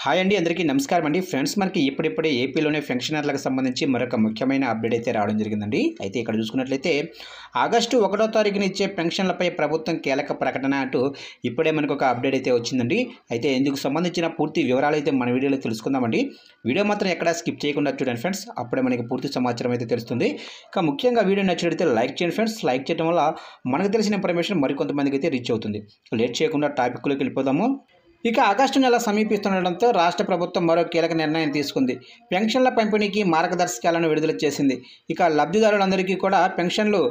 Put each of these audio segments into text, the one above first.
Hi అండి, అందరికీ నమస్కారం అండి. ఫ్రెండ్స్, మనకి ఇప్పుడిప్పుడే ఏపీలోనే పెన్షనర్లకు సంబంధించి మరొక ముఖ్యమైన అప్డేట్ అయితే రావడం జరిగిందండి. అయితే ఇక్కడ చూసుకున్నట్లయితే ఆగస్టు 1వ తారీఖున ఇచ్చే పెన్షన్లపై ప్రభుత్వం కీలక ప్రకటన అంటూ ఇప్పుడే మనకు ఒక అప్డేట్ అయితే వచ్చిందండి. అయితే ఇందుకు సంబంధించిన పూర్తి వివరాలు అయితే మన వీడియోలో తెలుసుకుందామండి. వీడియో మాత్రం ఎక్కడా స్కిప్ చేయకుండా చూడండి ఫ్రెండ్స్, అప్పుడే మనకి పూర్తి సమాచారం అయితే తెలుస్తుంది. ఇక ముఖ్యంగా వీడియో నచ్చినట్లయితే లైక్ చేయండి ఫ్రెండ్స్. లైక్ చేయడం వల్ల మనకు తెలిసిన ఇన్ఫర్మేషన్ మరికొంతమందికి అయితే రీచ్ అవుతుంది. లేట్ చేయకుండా టాపిక్లోకి వెళ్ళిపోదాము. ఇక ఆగస్టు నెల సమీపిస్తుండటంతో రాష్ట్ర ప్రభుత్వం మరో కీలక నిర్ణయం తీసుకుంది. పెన్షన్ల పంపిణీకి మార్గదర్శకాలను విడుదల చేసింది. ఇక లబ్ధిదారులందరికీ కూడా పెన్షన్లు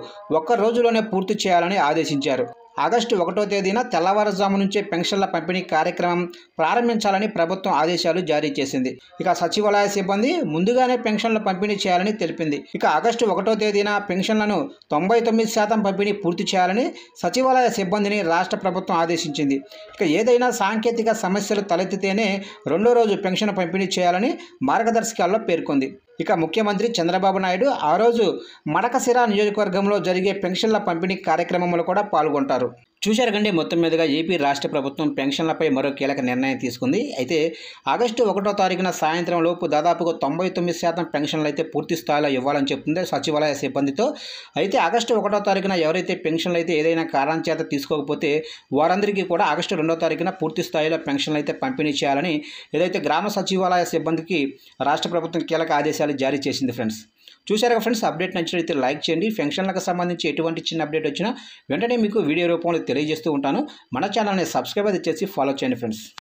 ఒక్క రోజులోనే పూర్తి చేయాలని ఆదేశించారు. ఆగస్టు 1వ తేదీన తెల్లవారుజాము నుంచే పెన్షన్ల పంపిణీ కార్యక్రమం ప్రారంభించాలని ప్రభుత్వం ఆదేశాలు జారీ చేసింది. ఇక సచివాలయ సిబ్బంది ముందుగానే పెన్షన్ల పంపిణీ చేయాలని తెలిపింది. ఇక ఆగస్టు 1వ తేదీన పెన్షన్లను 99% పంపిణీ పూర్తి చేయాలని సచివాలయ సిబ్బందిని రాష్ట్ర ప్రభుత్వం ఆదేశించింది. ఇక ఏదైనా సాంకేతిక సమస్యలు తలెత్తితేనే రెండో రోజు పెన్షన్ పంపిణీ చేయాలని మార్గదర్శకాల్లో పేర్కొంది. ఇక ముఖ్యమంత్రి చంద్రబాబు నాయుడు ఆ రోజు మడకశిర నియోజకవర్గంలో జరిగే పెన్షన్ల పంపిణీ కార్యక్రమంలో కూడా పాల్గొంటారు. చూశారు కండి, మొత్తం మీదుగా ఏపీ రాష్ట్ర ప్రభుత్వం పెన్షన్లపై మరో కీలక నిర్ణయం తీసుకుంది. అయితే ఆగస్టు 1వ తారీఖున సాయంత్రం లోపు దాదాపుగా 99% పెన్షన్లు అయితే పూర్తి స్థాయిలో ఇవ్వాలని చెప్తుంది సచివాలయ సిబ్బందితో. అయితే ఆగస్టు 1వ తారీఖున ఎవరైతే పెన్షన్లు అయితే ఏదైనా కారణం చేత తీసుకోకపోతే వారందరికీ కూడా ఆగస్టు 2వ తారీఖున పూర్తి స్థాయిలో పెన్షన్లు అయితే పంపిణీ చేయాలని ఏదైతే గ్రామ సచివాలయ సిబ్బందికి రాష్ట్ర ప్రభుత్వం కీలక ఆదేశాలు జారీ చేసింది. ఫ్రెండ్స్, చూశారు కదా ఫ్రెండ్స్, అప్డేట్ నచ్చినట్లయితే లైక్ చేయండి. పెన్షన్లకు సంబంధించి ఎటువంటి చిన్న అప్డేట్ వచ్చినా వెంటనే మీకు వీడియో రూపంలో తెలియజేస్తూ ఉంటాను. మన ఛానల్ని సబ్స్క్రైబ్ అయితే చేసి ఫాలో చేయండి ఫ్రెండ్స్.